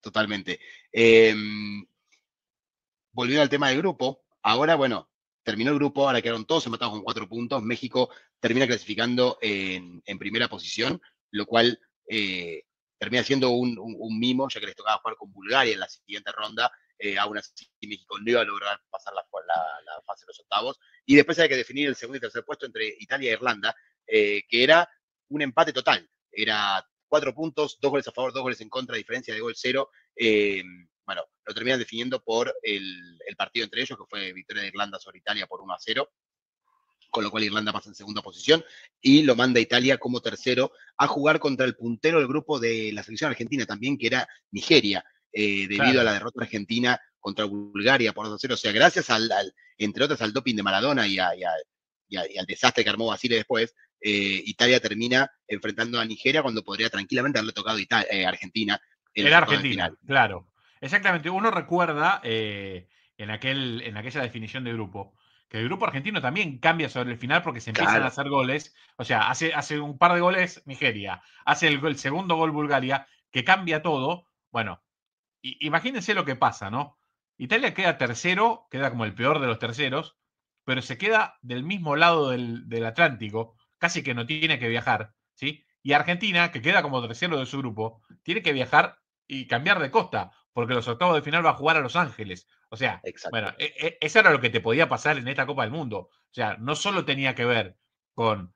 totalmente. Volviendo al tema del grupo, ahora, bueno, terminó el grupo, ahora quedaron todos empatados con 4 puntos. México termina clasificando en primera posición, lo cual termina siendo un mimo, ya que les tocaba jugar con Bulgaria en la siguiente ronda. Aún así, México no iba a lograr pasar la fase de los octavos. Y después hay que definir el segundo y tercer puesto entre Italia e Irlanda, que era un empate total. Era 4 puntos, 2 goles a favor, 2 goles en contra, diferencia de gol cero. Bueno, lo terminan definiendo por el partido entre ellos, que fue victoria de Irlanda sobre Italia por 1-0, con lo cual Irlanda pasa en segunda posición y lo manda Italia como tercero a jugar contra el puntero del grupo de la selección argentina también, que era Nigeria, debido a la Claro. derrota argentina contra Bulgaria por 2-0. O sea, gracias entre otras al doping de Maradona y al desastre que armó Basile después, Italia termina enfrentando a Nigeria cuando podría tranquilamente haberle tocado Argentina en los Era octavos de final. Argentina, claro. Exactamente. Uno recuerda en aquella definición de grupo que el grupo argentino también cambia sobre el final porque se empiezan a Claro, hacer goles. O sea, hace un par de goles Nigeria, hace el segundo gol Bulgaria, que cambia todo. Bueno, imagínense lo que pasa, ¿no? Italia queda tercero, queda como el peor de los terceros, pero se queda del mismo lado del Atlántico, casi que no tiene que viajar, ¿sí? Y Argentina, que queda como tercero de su grupo, tiene que viajar y cambiar de costa, porque los octavos de final va a jugar a Los Ángeles. O sea, bueno, exacto. eso era lo que te podía pasar en esta Copa del Mundo. O sea, no solo tenía que ver con,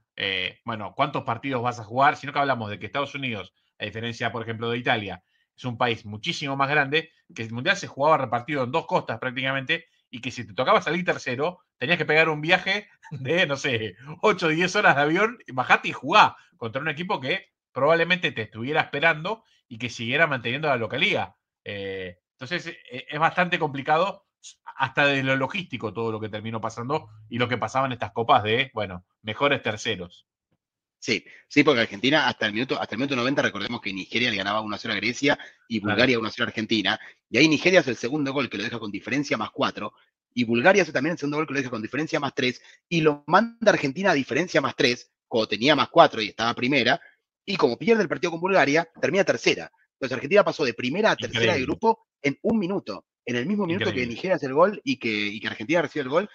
bueno, cuántos partidos vas a jugar, sino que hablamos de que Estados Unidos, a diferencia, por ejemplo, de Italia, es un país muchísimo más grande, que el Mundial se jugaba repartido en dos costas prácticamente, y que si te tocaba salir tercero, tenías que pegar un viaje de, no sé, 8 o 10 horas de avión, bajate y jugá contra un equipo que probablemente te estuviera esperando y que siguiera manteniendo la localía. Entonces, es bastante complicado, hasta de lo logístico, todo lo que terminó pasando y lo que pasaba en estas copas de, bueno, mejores terceros. Sí, sí, porque Argentina hasta el minuto 90, recordemos que Nigeria le ganaba 1-0 a Grecia y Claro. Bulgaria 1-0 a Argentina. Y ahí Nigeria hace el segundo gol que lo deja con diferencia +4. Y Bulgaria hace también el segundo gol que lo deja con diferencia +3. Y lo manda Argentina a diferencia +3, cuando tenía +4 y estaba primera. Y como pierde el partido con Bulgaria, termina tercera. Entonces Argentina pasó de primera a tercera de Increíble, grupo en un minuto. En el mismo minuto que increíble. Nigeria hace el gol y que Argentina recibe el gol,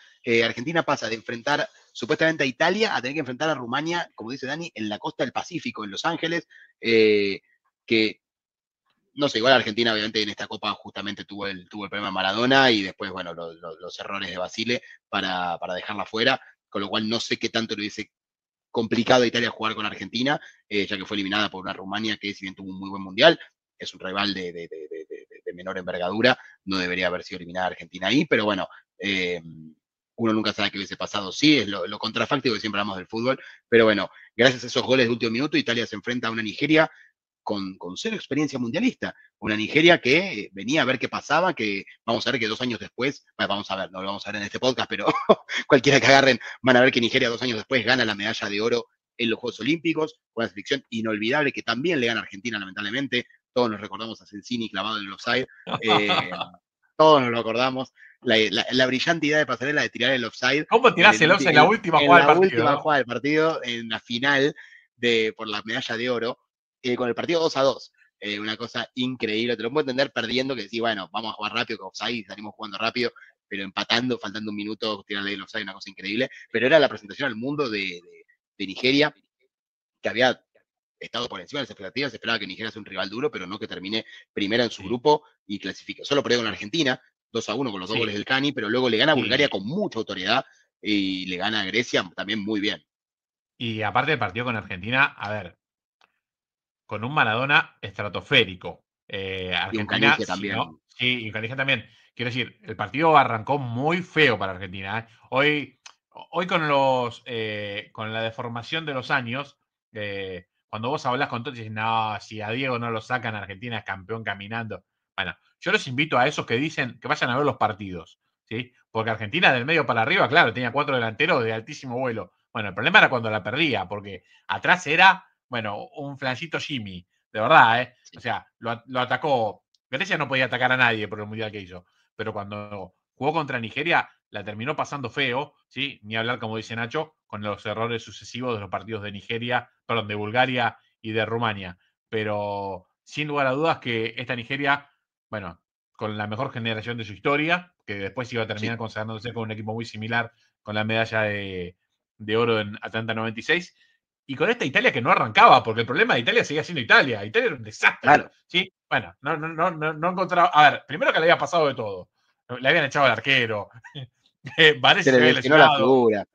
Argentina pasa de enfrentar supuestamente a Italia a tener que enfrentar a Rumania, como dice Dani, en la costa del Pacífico, en Los Ángeles, que no sé, igual Argentina obviamente en esta copa justamente tuvo el problema de Maradona y después, bueno, los errores de Basile para dejarla fuera, con lo cual no sé qué tanto le hubiese complicado a Italia jugar con Argentina, ya que fue eliminada por una Rumania que si bien tuvo un muy buen mundial, es un rival de menor envergadura, no debería haber sido eliminada Argentina ahí, pero bueno, uno nunca sabe qué hubiese pasado. Sí, es lo contrafáctico que siempre hablamos del fútbol, pero bueno, gracias a esos goles de último minuto, Italia se enfrenta a una Nigeria con cero experiencia mundialista. Una Nigeria que venía a ver qué pasaba, que vamos a ver que 2 años después, bueno, vamos a ver, no lo vamos a ver en este podcast, pero cualquiera que agarren van a ver que Nigeria 2 años después gana la medalla de oro en los Juegos Olímpicos, una selección inolvidable que también le gana a Argentina, lamentablemente. Todos nos recordamos a Sensini clavado en el offside. Eh, Todos nos lo acordamos. La brillante idea de Pasarela de tirar el offside ¿Cómo en, tirás el once en la última en jugada del la partido, última no? jugada del partido, en la final por la medalla de oro, con el partido 2-2. Una cosa increíble, te lo puedo entender perdiendo, que sí, bueno, vamos a jugar rápido, con offside, salimos jugando rápido, pero empatando, faltando un minuto, tirarle el offside, una cosa increíble. Pero era la presentación al mundo de Nigeria, que había estado por encima de las expectativas, se esperaba que Nigeria sea un rival duro, pero no que termine primera en su Sí, grupo y clasifique. Solo perdió con sí, Argentina, 2-1 con los 2 goles sí. del Cani, pero luego le gana a Bulgaria Y, con mucha autoridad y le gana a Grecia también muy bien. y aparte del partido con Argentina, a ver, con un Maradona estratosférico. Y un Argentina, Canigia si no, también. sí, y Canija también. Quiero decir, el partido arrancó muy feo para Argentina, ¿eh? Hoy con la deformación de los años, cuando vos hablás con todos y dices, no, si a Diego no lo sacan, Argentina es campeón caminando. Bueno, yo los invito a esos que dicen que vayan a ver los partidos, ¿sí? Porque Argentina del medio para arriba, claro, tenía 4 delanteros de altísimo vuelo. Bueno, el problema era cuando la perdía, porque atrás era, bueno, un flancito Jimmy, de verdad, ¿eh? O Sí. sea, lo atacó. Grecia no podía atacar a nadie por el mundial que hizo, pero cuando jugó contra Nigeria la terminó pasando feo, ¿sí? Ni hablar, como dice Nacho, con los errores sucesivos de los partidos de Nigeria, perdón, de Bulgaria y de Rumania. Pero sin lugar a dudas que esta Nigeria bueno, con la mejor generación de su historia, que después iba a Sí, terminar consagrándose con un equipo muy similar, con la medalla de oro en Atlanta 96. Y con esta Italia que no arrancaba, porque el problema de Italia seguía siendo Italia. Italia era un desastre. claro. ¿Sí? Bueno, no encontraba. A ver, primero que le había pasado de todo. Le habían echado al arquero. Se Varese le se había lesionó la lesionado. figura.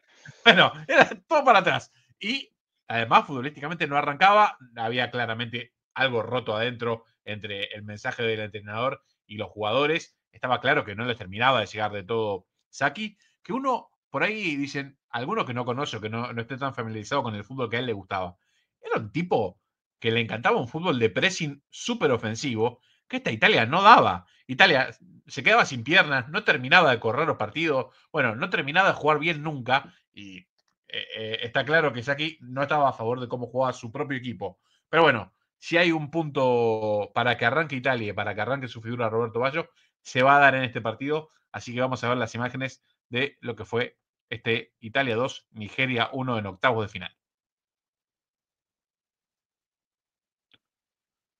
Bueno, era todo para atrás. Y además, futbolísticamente no arrancaba. Había claramente algo roto adentro entre el mensaje del entrenador y los jugadores. Estaba claro que no les terminaba de llegar de todo Saki. Que uno, por ahí dicen, alguno que no conoce o que no esté tan familiarizado con el fútbol que a él le gustaba. Era un tipo que le encantaba un fútbol de pressing súper ofensivo, que esta Italia no daba. Italia se quedaba sin piernas, no terminaba de correr los partidos, bueno, no terminaba de jugar bien nunca, y está claro que Saki no estaba a favor de cómo jugaba su propio equipo. Pero bueno, si hay un punto para que arranque Italia y para que arranque su figura Roberto Baggio, se va a dar en este partido, así que vamos a ver las imágenes de lo que fue este Italia 2, Nigeria 1 en octavos de final.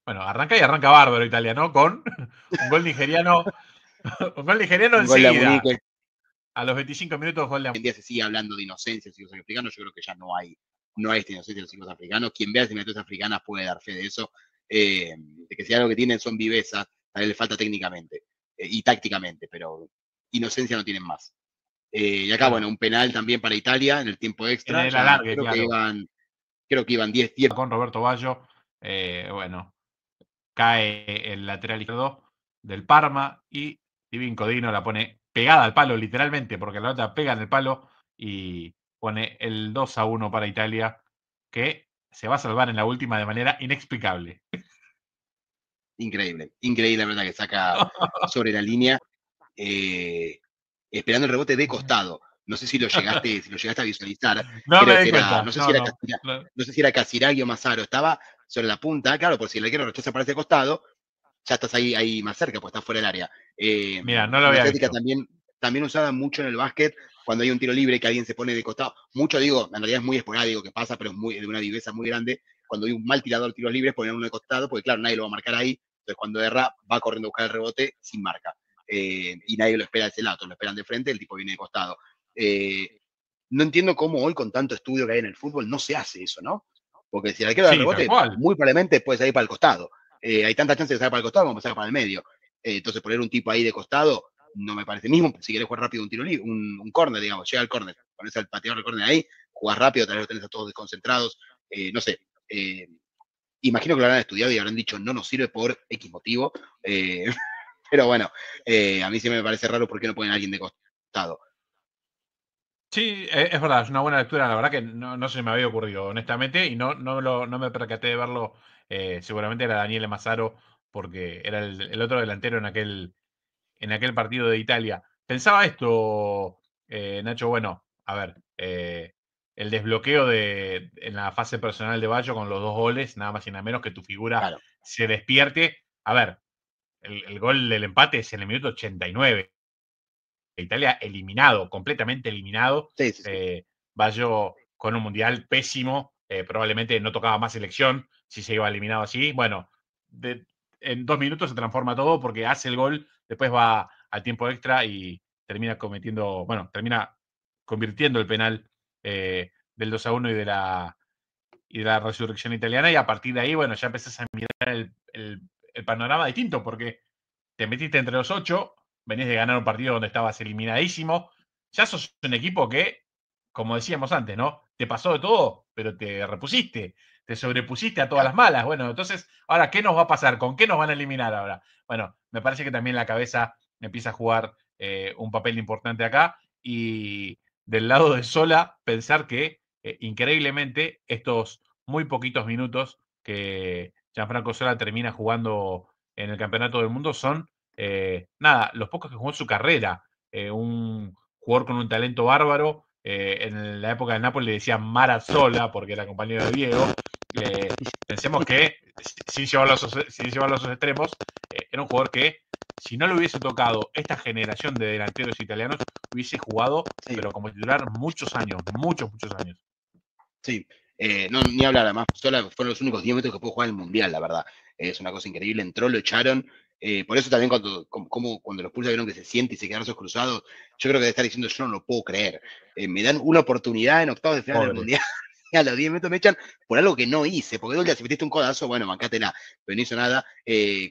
Bueno, arranca y arranca bárbaro Italia, ¿no? Con un gol nigeriano, un gol nigeriano Un gol de enseguida. Munique. A los 25 minutos, gol de Hoy en día se sigue hablando de inocencia de los hijos africanos. Yo creo que ya no hay esta inocencia de los hijos africanos. Quien vea similitudes africanas puede dar fe de eso. De que si algo que tienen son viveza, a él le falta técnicamente y tácticamente, pero inocencia no tienen más. Y acá, bueno, Bueno, un penal también para Italia en el tiempo en extra. el Ya alargue, claro. creo que iban 10 Con Roberto Baggio, bueno, cae el lateral izquierdo del Parma y Divin Codino la pone pegada al palo, literalmente, porque la otra pega en el palo y pone el 2-1 para Italia, que se va a salvar en la última de manera inexplicable. increíble, increíble la verdad que saca sobre la línea, esperando el rebote de costado. No sé si lo llegaste a visualizar. No me Creo di que era, cuenta, no sé si era no. no sé si era Casiraghi o Massaro, estaba sobre la punta, claro, por si el arquero rechaza para ese costado, ya estás ahí más cerca, pues estás fuera del área. Mira, no lo Una había táctica visto. también usada mucho en el básquet, cuando hay un tiro libre que alguien se pone de costado. Mucho digo, en realidad es muy esporádico que pasa, pero es de una viveza muy grande. Cuando hay un mal tirador de tiros libres, poner uno de costado, porque claro, nadie lo va a marcar ahí. Entonces cuando erra, va corriendo a buscar el rebote sin marca. Y nadie lo espera de ese lado, lo esperan de frente, el tipo viene de costado. Eh, no entiendo cómo hoy, con tanto estudio que hay en el fútbol, no se hace eso, ¿no? Porque si el arquero da el Sí, tal rebote, cual. muy probablemente puede salir para el costado. Hay tanta chance de salir para el costado como de salir para el medio. Entonces, poner un tipo ahí de costado no me parece mismo. Si querés jugar rápido un tiro libre, un córner, digamos, llega al córner, pones al pateador del córner ahí, jugás rápido, tal vez lo tenés a todos desconcentrados. No sé. Imagino que lo habrán estudiado y habrán dicho no nos sirve por X motivo. Eh, pero bueno, a mí siempre me parece raro por qué no ponen a alguien de costado. Sí, es verdad, es una buena lectura, la verdad que no se me había ocurrido, honestamente, y no me percaté de verlo. Seguramente era Daniele Massaro, porque era el otro delantero en aquel partido de Italia. Pensaba esto, Nacho, bueno, a ver, el desbloqueo en la fase personal de Baggio con los 2 goles, nada más y nada menos que tu figura Claro. se despierte. A ver, el gol del empate es en el minuto 89. Italia eliminado, completamente eliminado. Sí, sí, sí. Baggio con un mundial pésimo, probablemente no tocaba más selección si se iba eliminado así. Bueno, en 2 minutos se transforma todo porque hace el gol, después va al tiempo extra y termina termina convirtiendo el penal del 2-1 y de la resurrección italiana. Y a partir de ahí, bueno, ya empezás a mirar el panorama distinto porque te metiste entre los 8, venís de ganar un partido donde estabas eliminadísimo, ya sos un equipo que, como decíamos antes, ¿no? Te pasó de todo, pero te repusiste, te sobrepusiste a todas Claro. las malas. Bueno, entonces, ahora, ¿qué nos va a pasar? ¿Con qué nos van a eliminar ahora? Bueno, me parece que también la cabeza empieza a jugar un papel importante acá y del lado de Sola, pensar que increíblemente estos muy poquitos minutos que Gianfranco Sola termina jugando en el Campeonato del Mundo son, nada, los pocos que jugó en su carrera. Un jugador con un talento bárbaro. En la época del Napoli le decían Marazola porque era compañero de Diego. Pensemos que, sin llevarlo a los extremos, era un jugador que, si no le hubiese tocado esta generación de delanteros italianos, hubiese jugado, Sí. pero como titular, muchos años, muchos años. Sí, no, ni hablar, además, fueron los únicos 10 minutos que pudo jugar en el Mundial, la verdad. es una cosa increíble, entró, lo echaron. Por eso también cuando los Pulsa vieron que se siente y se quedaron esos cruzados, yo creo que debe estar diciendo, yo no lo puedo creer. Me dan una oportunidad en octavos de final del Pobre. Mundial y a los 10 minutos me echan por algo que no hice, porque ya si metiste un codazo, bueno, bancátela, pero no hizo nada.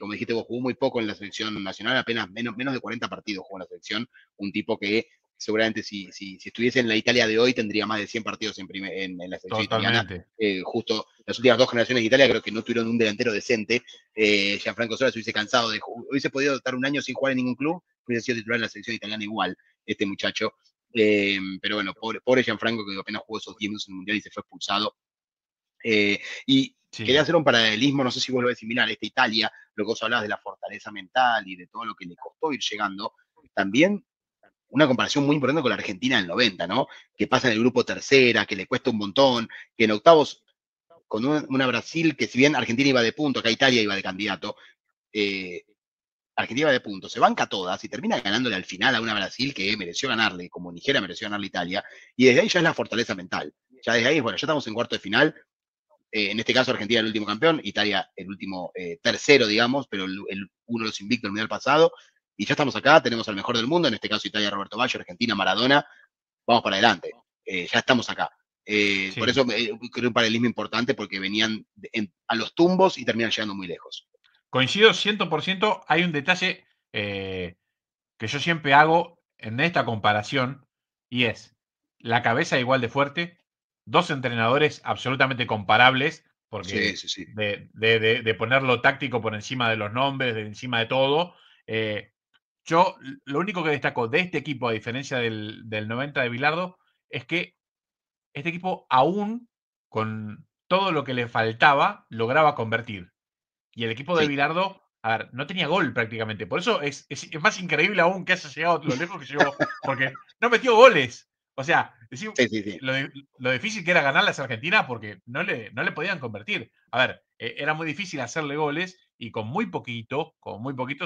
Como dijiste vos, jugó muy poco en la selección nacional, apenas menos de 40 partidos jugó en la selección, un tipo que seguramente si estuviese en la Italia de hoy tendría más de 100 partidos en la selección italiana. Totalmente. Justo las últimas dos generaciones de Italia creo que no tuvieron un delantero decente. Gianfranco Sola se hubiese cansado hubiese podido estar un año sin jugar en ningún club, hubiese sido titular en la selección italiana igual, este muchacho. Pero bueno, pobre Gianfranco que apenas jugó esos 10 minutos en el Mundial y se fue expulsado. Y Sí. quería hacer un paralelismo, no sé si vos lo ves similar, esta Italia, lo que vos hablabas de la fortaleza mental y de todo lo que le costó ir llegando, también una comparación muy importante con la Argentina del 90, ¿no? Que pasa en el grupo tercera, que le cuesta un montón, que en octavos, con una Brasil que si bien Argentina iba de punto, acá Italia iba de candidato, eh, Argentina iba de punto, se banca todas y termina ganándole al final a una Brasil que mereció ganarle, como Nigeria mereció ganarle a Italia, y desde ahí ya es la fortaleza mental. Ya desde ahí, bueno, ya estamos en cuarto de final, en este caso Argentina el último campeón, Italia el último tercero, digamos, pero uno de los invictos del mundial pasado, y ya estamos acá, tenemos al mejor del mundo, en este caso Italia Roberto Baggio, Argentina Maradona, vamos para adelante, ya estamos acá. Por Sí. eso creo un paralelismo importante porque venían a los tumbos y terminan llegando muy lejos. Coincido 100%. Hay un detalle que yo siempre hago en esta comparación y es la cabeza igual de fuerte, dos entrenadores absolutamente comparables, Sí, porque sí, sí. de poner lo táctico por encima de los nombres, de encima de todo. Yo lo único que destaco de este equipo, a diferencia del 90 de Bilardo, es que este equipo, aún con todo lo que le faltaba, lograba convertir. Y el equipo de Sí, Bilardo, a ver, no tenía gol prácticamente. Por eso es más increíble aún que haya llegado lo lejos que llegó, porque no metió goles. O sea, sí, sí, sí. lo difícil que era ganarle a Argentina porque no le podían convertir. A ver, era muy difícil hacerle goles y con muy poquito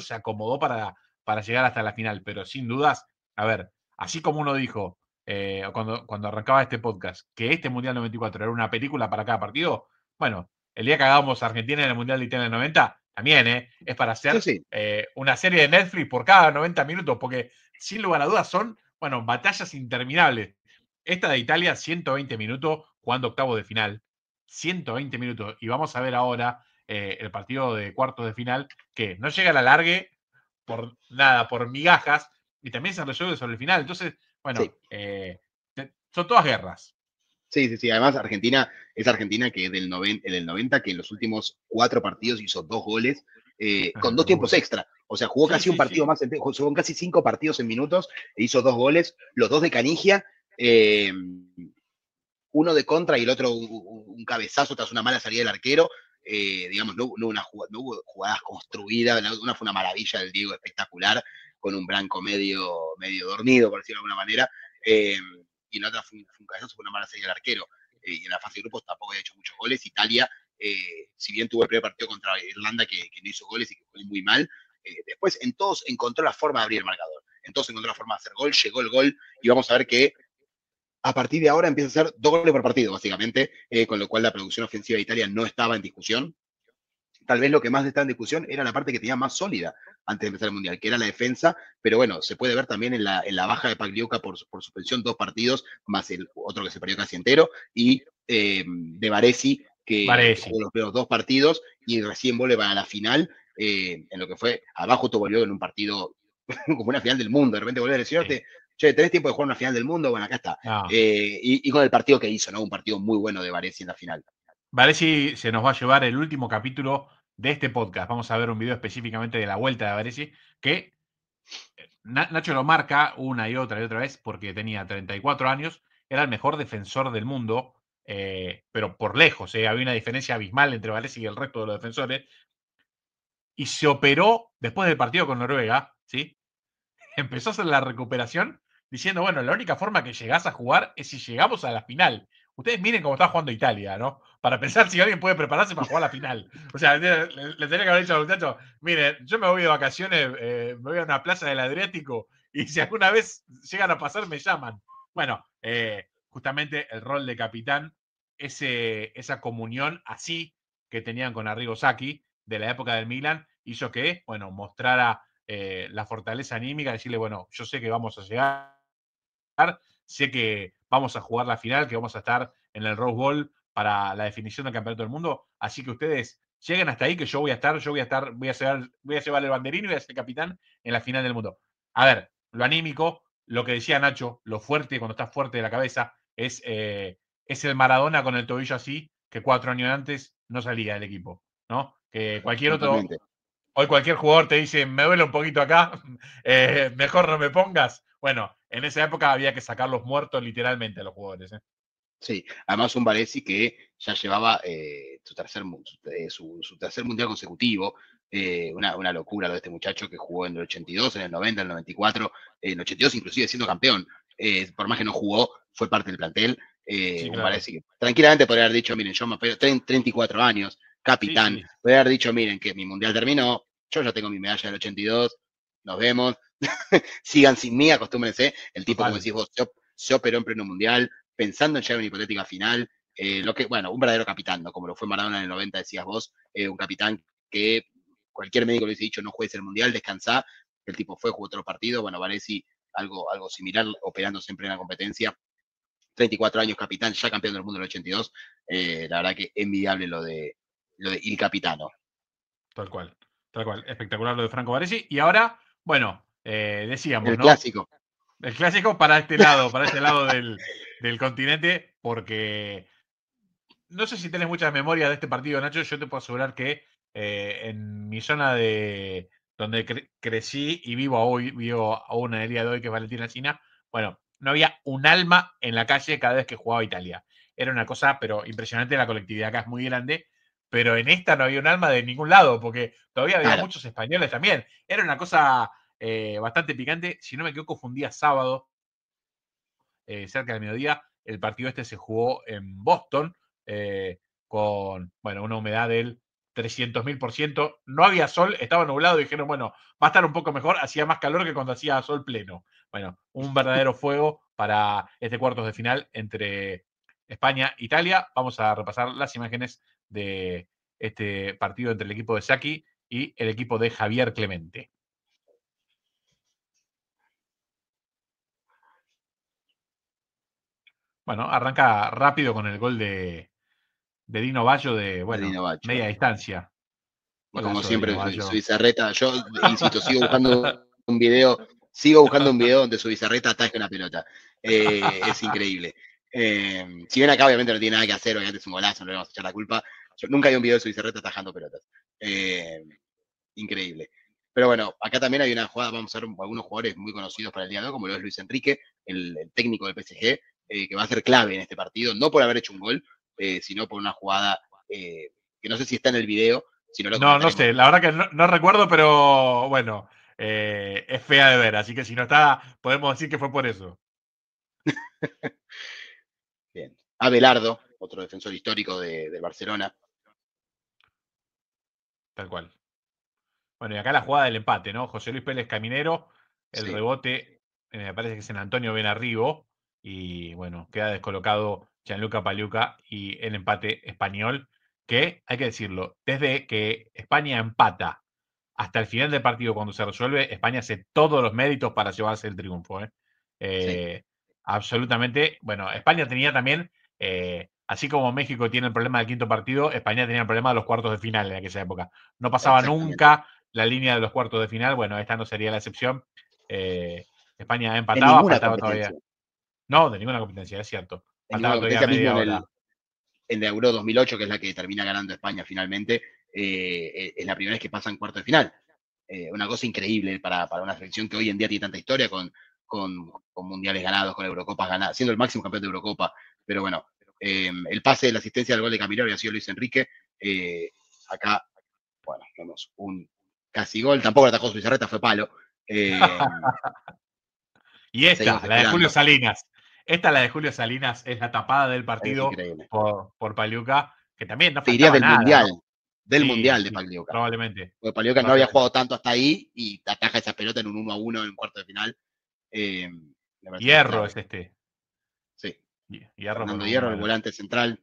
se acomodó para llegar hasta la final. Pero sin dudas, a ver, así como uno dijo cuando arrancaba este podcast, que este Mundial 94 era una película para cada partido, bueno, el día que hagamos Argentina en el Mundial de Italia en el 90, también, es para Sí, hacer sí. una serie de Netflix por cada 90 minutos, porque sin lugar a dudas son, bueno, batallas interminables. Esta de Italia, 120 minutos, jugando octavos de final. 120 minutos. Y vamos a ver ahora el partido de cuartos de final, que no llega a la largue por nada, por migajas, y también se resuelve sobre el final. Entonces, Sí. bueno, son todas guerras. Sí, sí, sí. Además, Argentina es Argentina que del 90 que en los últimos 4 partidos hizo 2 goles con 2 tiempos Locura. extra. O sea, jugó Sí, casi un sí, partido sí. más, jugó casi 5 partidos en minutos e hizo 2 goles, los dos de Canigia, uno de contra y el otro un cabezazo tras una mala salida del arquero. Digamos, no hubo jugadas construidas, una fue una maravilla del Diego espectacular, con un Branco medio dormido, por decirlo de alguna manera. Y la otra fue un cabezazo, fue una mala salida del arquero. Y en la fase de grupos tampoco había hecho muchos goles. Italia, si bien tuvo el primer partido contra Irlanda que no hizo goles y que fue muy mal, después en todos encontró la forma de abrir el marcador. Entonces encontró la forma de hacer gol, llegó el gol y vamos a ver que a partir de ahora empieza a ser 2 goles por partido, básicamente, con lo cual la producción ofensiva de Italia no estaba en discusión. Tal vez lo que más está en discusión era la parte que tenía más sólida antes de empezar el Mundial, que era la defensa, pero bueno, se puede ver también en la baja de Pagliuca por suspensión, 2 partidos, más el otro que se perdió casi entero, y de Baresi, que Varesi. jugó los primeros 2 partidos y recién vuelve para la final, en lo que fue, abajo tú volvió en un partido como una final del mundo, de repente volvió a Sí. decirte, che, ¿tenés tiempo de jugar una final del mundo? Bueno, acá está. No. Y con el partido que hizo, ¿no? Un partido muy bueno de Varesi en la final. Varesi se nos va a llevar el último capítulo de este podcast. Vamos a ver un video específicamente de la vuelta de Varesi, que Nacho lo marca una y otra vez porque tenía 34 años, era el mejor defensor del mundo, pero por lejos, había una diferencia abismal entre Varesi y el resto de los defensores, y se operó después del partido con Noruega, ¿sí? Empezó a hacer la recuperación diciendo, bueno, la única forma que llegás a jugar es si llegamos a la final. Ustedes miren cómo está jugando Italia, ¿no? Para pensar si alguien puede prepararse para jugar la final. O sea, le tenía que haber dicho a los muchachos, miren, yo me voy de vacaciones, me voy a una plaza del Adriático y si alguna vez llegan a pasar, me llaman. Bueno, justamente el rol de capitán, esa comunión así que tenían con Arrigo Sacchi, de la época del Milan hizo que, bueno, mostrara la fortaleza anímica, decirle, bueno, yo sé que vamos a llegar, sé que vamos a jugar la final, que vamos a estar en el Rose Bowl para la definición del campeonato del mundo, así que ustedes lleguen hasta ahí, que yo voy a estar, voy a llevar el banderín y voy a ser capitán en la final del mundo. A ver, lo anímico, lo que decía Nacho, lo fuerte, cuando estás fuerte de la cabeza, es el Maradona con el tobillo así, que 4 años antes no salía del equipo, ¿no? Que cualquier otro, Totalmente. hoy cualquier jugador te dice, me duele un poquito acá, mejor no me pongas. Bueno, en esa época había que sacar los muertos literalmente a los jugadores. Sí, además un Baresi que ya llevaba su tercer mundial consecutivo, una locura lo de este muchacho que jugó en el 82, en el 90, en el 94, en el 82 inclusive siendo campeón, por más que no jugó, fue parte del plantel, Sí, un claro. Baresi que tranquilamente podría haber dicho, miren, yo me apelo, 34 años, Sí, capitán, sí, podría haber dicho, miren, que mi mundial terminó, yo ya tengo mi medalla del 82, nos vemos, sigan sin mí, acostúmbrense, el tipo, como total. decís vos, se operó en pleno mundial, pensando en llegar a una hipotética final, un verdadero capitán, ¿no? Como lo fue Maradona en el 90, decías vos, un capitán que cualquier médico le hubiese dicho no juegues el mundial, descansá, el tipo fue, jugó otro partido, bueno, Varesi algo similar, operando siempre en la competencia, 34 años capitán, ya campeón del mundo en el 82, la verdad que envidiable lo de Il Capitano. Tal cual. Tal cual. Espectacular lo de Franco Baresi. Y ahora, bueno, decíamos, El ¿no? clásico. El clásico para este lado del continente, porque no sé si tenés muchas memorias de este partido, Nacho. Yo te puedo asegurar que en mi zona de donde crecí y vivo aún en el día de hoy, que es Valentina China, bueno, no había un alma en la calle cada vez que jugaba Italia. Era una cosa, pero impresionante, la colectividad acá es muy grande, pero en esta no había un alma de ningún lado, porque todavía había Claro, muchos españoles también. Era una cosa bastante picante. Si no me equivoco, fue un día sábado, cerca del mediodía. El partido este se jugó en Boston, con bueno, una humedad del 300.000%. No había sol, estaba nublado. Dijeron, bueno, va a estar un poco mejor. Hacía más calor que cuando hacía sol pleno. Bueno, un verdadero fuego para este cuartos de final entre España e Italia. Vamos a repasar las imágenes de este partido entre el equipo de Saki y el equipo de Javier Clemente. Bueno, arranca rápido con el gol de Dino Baggio de, de bueno, Dino Baggio. media distancia. Y como Golazo de Dino siempre, Baggio. Zubizarreta, yo insisto, sigo buscando un video donde Zubizarreta ataje una pelota. Es increíble. Si bien acá obviamente no tiene nada que hacer, obviamente es un golazo, no le vamos a echar la culpa. Yo nunca vi un video de Zubizarreta atajando pelotas. Eh, Increíble. Pero bueno, acá también hay una jugada, vamos a ver algunos jugadores muy conocidos para el día de hoy, como lo es Luis Enrique, el técnico del PSG, que va a ser clave en este partido, no por haber hecho un gol, sino por una jugada que no sé si está en el video, si no lo No, no comentaremos sé, la después. verdad que no recuerdo, pero bueno, es fea de ver, así que si no está, podemos decir que fue por eso. Bien. Abelardo, otro defensor histórico del Barcelona. Tal cual. Bueno, y acá la jugada del empate, ¿no? José Luis Pérez Caminero, el Sí. rebote, me parece que es en Antonio Benarribo, y bueno, queda descolocado Gianluca Pagliuca y el empate español, que hay que decirlo, desde que España empata hasta el final del partido, cuando se resuelve, España hace todos los méritos para llevarse el triunfo. Sí. Eh, Absolutamente. Bueno, España tenía también, así como México tiene el problema del quinto partido, España tenía el problema de los cuartos de final en aquella época. No pasaba Exactamente. nunca la línea de los cuartos de final. Bueno, esta no sería la excepción. Eh, España En empataba, ninguna faltaba todavía. competencia. No, de ninguna competencia, es cierto. En ninguna Faltaba todavía competencia mismo media hora. en la Euro 2008, que es la que termina ganando España finalmente, es la primera vez que pasan cuarto de final. Una cosa increíble para una selección que hoy en día tiene tanta historia con mundiales ganados, con Eurocopas ganadas, siendo el máximo campeón de Eurocopa. Pero bueno, el pase de la asistencia del gol de Camilo había sido Luis Enrique. Acá, bueno, vemos un casi gol. Tampoco lo atajó Bizarreta, fue palo. Eh, Y Seguimos esta, la de Julio esperando. Salinas. Esta, la de Julio Salinas, es la tapada del Es partido increíble. por Pagliuca, que también no Te diría faltaba del nada, ¿no? Mundial, del Sí, Mundial de sí, Pagliuca. probablemente. Porque Pagliuca no había jugado Probablemente. tanto hasta ahí y ataja esa pelota en un 1-1 en un cuarto de final. Me parece que es Hierro clave. es este. Sí. Hierro, Fernando bueno, muy Hierro, el malo. volante central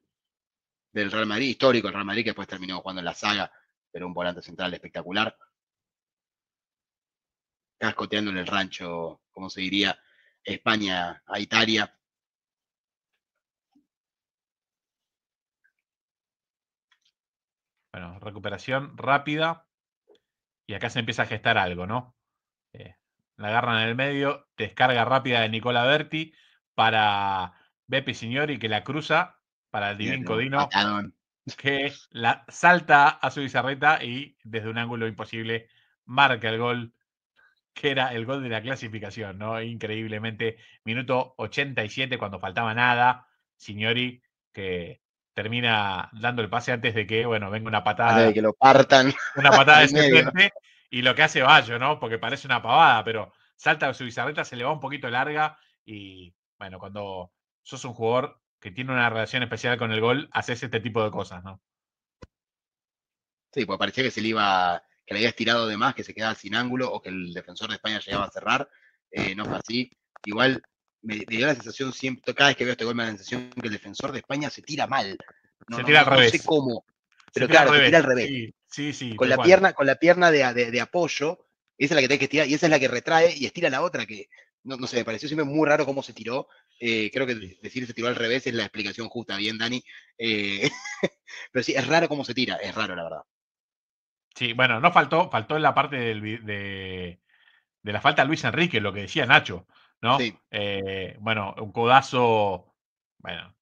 del Real Madrid, histórico el Real Madrid, que después terminó jugando en la saga. pero un volante central espectacular. Cascoteando en el rancho, como se diría, España a Italia. Bueno, recuperación rápida y acá se empieza a gestar algo, ¿no? La agarran en el medio, descarga rápida de Nicola Berti para Beppe Signori que la cruza para el Divin Codino Patadón. que la salta a su bizarreta y desde un ángulo imposible marca el gol que era el gol de la clasificación, ¿no? Increíblemente, minuto 87 cuando faltaba nada, Signori que termina dando el pase antes de que, bueno, venga Antes de patada que lo partan una patada al medio. descendente y lo que hace Bayo, ¿no? Porque parece una pavada, pero salta su bizarreta, se le va un poquito larga y, bueno, cuando sos un jugador que tiene una relación especial con el gol, haces este tipo de cosas, ¿no? Sí, pues parecía que se le iba, que le había estirado de más, que se quedaba sin ángulo o que el defensor de España llegaba a cerrar. No fue así. Igual me dio la sensación siempre, cada vez que veo este gol me da la sensación que el defensor de España se tira mal. No, Se no, tira no, al no sé revés. cómo, Se pero tira al claro, se tira revés. al revés. Sí, sí, sí, Con tal la cual. pierna de apoyo, esa es la que tenés que estirar y esa es la que retrae y estira la otra que, no sé, me pareció siempre muy raro cómo se tiró. Creo que decir se tiró al revés es la explicación justa, bien, Dani. Pero sí, es raro cómo se tira, es raro, la verdad. Sí, bueno, no faltó en la parte de la falta Luis Enrique, lo que decía Nacho, ¿no? Sí, Bueno, un codazo, bueno,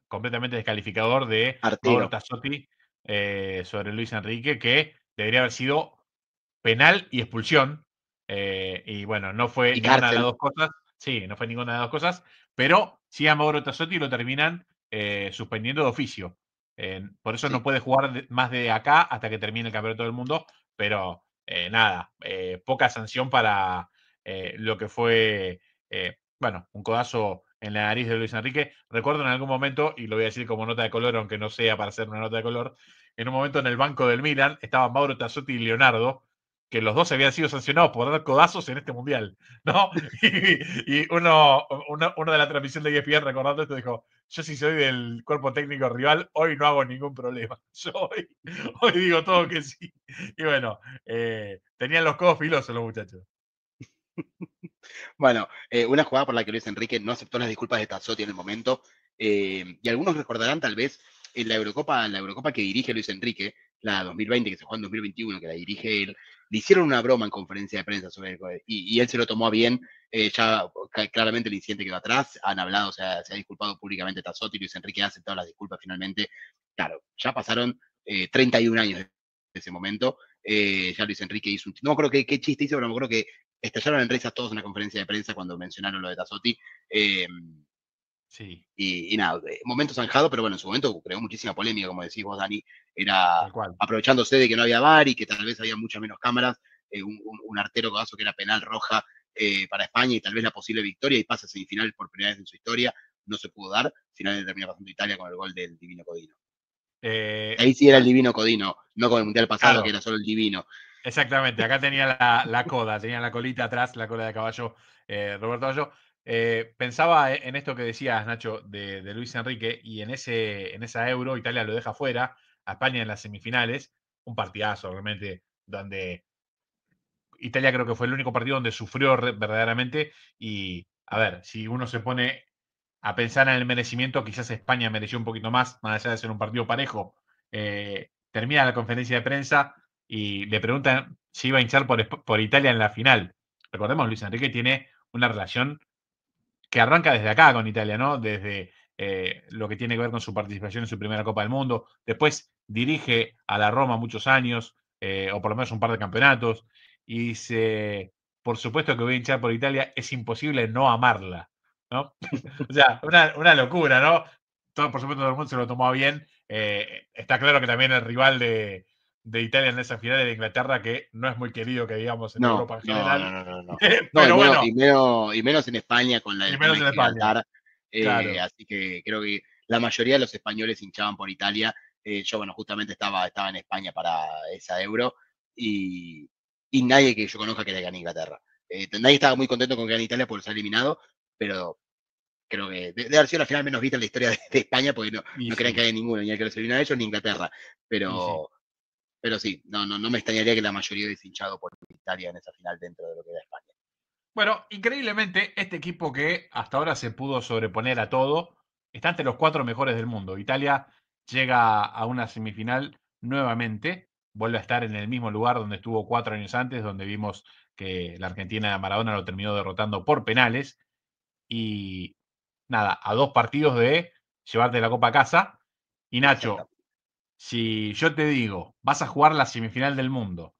completamente descalificador de Mauro artero. Tassotti sobre Luis Enrique, que debería haber sido penal y expulsión. Y bueno, no fue Y ninguna de las cárcel. dos cosas. Sí, no fue ninguna de las dos cosas, pero sí a Mauro Tassotti lo terminan suspendiendo de oficio. Por eso no Sí. puede jugar más de acá hasta que termine el campeonato del mundo, pero nada, poca sanción para lo que fue, bueno, un codazo en la nariz de Luis Enrique. Recuerdo en algún momento, y lo voy a decir como nota de color, aunque no sea para hacer una nota de color, en un momento en el banco del Milan estaban Mauro Tassotti y Leonardo, que los dos habían sido sancionados por dar codazos en este mundial, ¿no? Y uno de la transmisión de ESPN recordando esto dijo, yo si soy del cuerpo técnico rival, hoy no hago ningún problema. Yo hoy digo todo que sí. Y bueno, tenían los codos filosos los muchachos. Bueno, una jugada por la que Luis Enrique no aceptó las disculpas de Tassotti en el momento. Y algunos recordarán tal vez en la Eurocopa que dirige Luis Enrique, la 2020, que se juega en 2021, que la dirige él, le hicieron una broma en conferencia de prensa sobre y él se lo tomó a bien. Ya claramente el incidente quedó atrás, han hablado, se ha disculpado públicamente Tassotti, Luis Enrique ha aceptado las disculpas finalmente. Claro, ya pasaron 31 años de ese momento. Ya Luis Enrique hizo un. No creo que qué chiste hizo, pero me acuerdo que estallaron en risas todos en la conferencia de prensa cuando mencionaron lo de Tassotti. Sí, Y nada, momento zanjado, pero bueno, en su momento creó muchísima polémica, como decís vos, Dani. Era tal cual. aprovechándose de que no había VAR y que tal vez había muchas menos cámaras, un artero codazo que era penal roja para España y tal vez la posible victoria y pasa a semifinal por primera vez en su historia. No se pudo dar, finalmente termina pasando Italia con el gol del Divino Codino. Eh, Ahí sí era el Divino Codino, no como el Mundial pasado que claro, era solo el Divino. exactamente. Acá tenía la coda, tenía la colita atrás, la cola de caballo, Roberto Bayo. Pensaba en esto que decías, Nacho, de Luis Enrique, y en esa Euro, Italia lo deja fuera, a España en las semifinales, un partidazo realmente, donde Italia creo que fue el único partido donde sufrió verdaderamente, y a ver, si uno se pone a pensar en el merecimiento, quizás España mereció un poquito más allá de ser un partido parejo. Termina la conferencia de prensa y le preguntan si iba a hinchar por Italia en la final. Recordemos, Luis Enrique tiene una relación que arranca desde acá con Italia, ¿no? Desde lo que tiene que ver con su participación en su primera Copa del Mundo. Después dirige a la Roma muchos años, o por lo menos un par de campeonatos, y dice, por supuesto que voy a hinchar por Italia, es imposible no amarla, ¿no? O sea, una locura, ¿no? Por supuesto, todo el mundo se lo tomó bien. Está claro que también el rival de Italia en esa final de Inglaterra, que no es muy querido, que digamos, en No, Europa en no, general. no, no, no, no. No, Pero bueno, y menos en España con y el tema menos de en España. Gibraltar. Claro. Así que creo que la mayoría de los españoles hinchaban por Italia. Yo, bueno, justamente estaba en España para esa Euro y nadie que yo conozca quería ganar Inglaterra. Nadie estaba muy contento con que gane Italia por ser eliminado, pero creo que debe haber sido la final menos vista en la historia de España porque no, Y no querían que sí, haya ninguno, ni el que los eliminó a ellos ni Inglaterra. y sí. Pero Pero sí, no me extrañaría que la mayoría hubiese hinchado por Italia en esa final dentro de lo que era España. Bueno, increíblemente, este equipo que hasta ahora se pudo sobreponer a todo, está entre los 4 mejores del mundo. Italia llega a una semifinal nuevamente, vuelve a estar en el mismo lugar donde estuvo 4 años antes, donde vimos que la Argentina de Maradona lo terminó derrotando por penales. Y nada, a 2 partidos de llevarte la copa a casa. Y Nacho, Exactamente. si yo te digo, vas a jugar la semifinal del mundo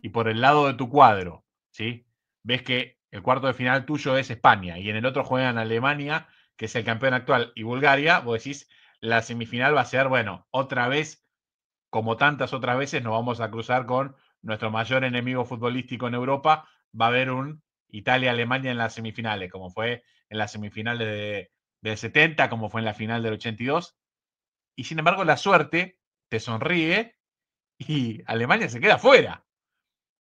y por el lado de tu cuadro, ¿sí? Ves que el cuarto de final tuyo es España y en el otro juegan Alemania, que es el campeón actual, y Bulgaria, vos decís, la semifinal va a ser, bueno, otra vez, como tantas otras veces, nos vamos a cruzar con nuestro mayor enemigo futbolístico en Europa. Va a haber un Italia-Alemania en las semifinales, como fue en las semifinales del 70, como fue en la final del 82. Y sin embargo, la suerte te sonríe y Alemania se queda fuera.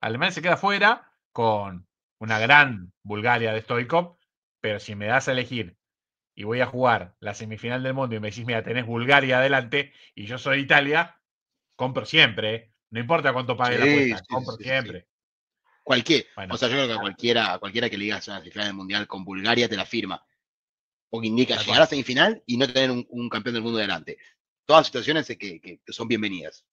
Alemania se queda fuera con una gran Bulgaria de Stoichkov, pero si me das a elegir y voy a jugar la semifinal del mundo y me decís, mira, tenés Bulgaria adelante y yo soy Italia, compro siempre, ¿eh? No importa cuánto pague la Sí, apuesta, sí, compro sí, sí, sí. siempre. O Bueno, sea, yo creo que a cualquiera que le digas una semifinal del Mundial con Bulgaria te la firma. Porque indica tal llegar a cual. semifinal y no tener un campeón del mundo delante. Todas situaciones que son bienvenidas.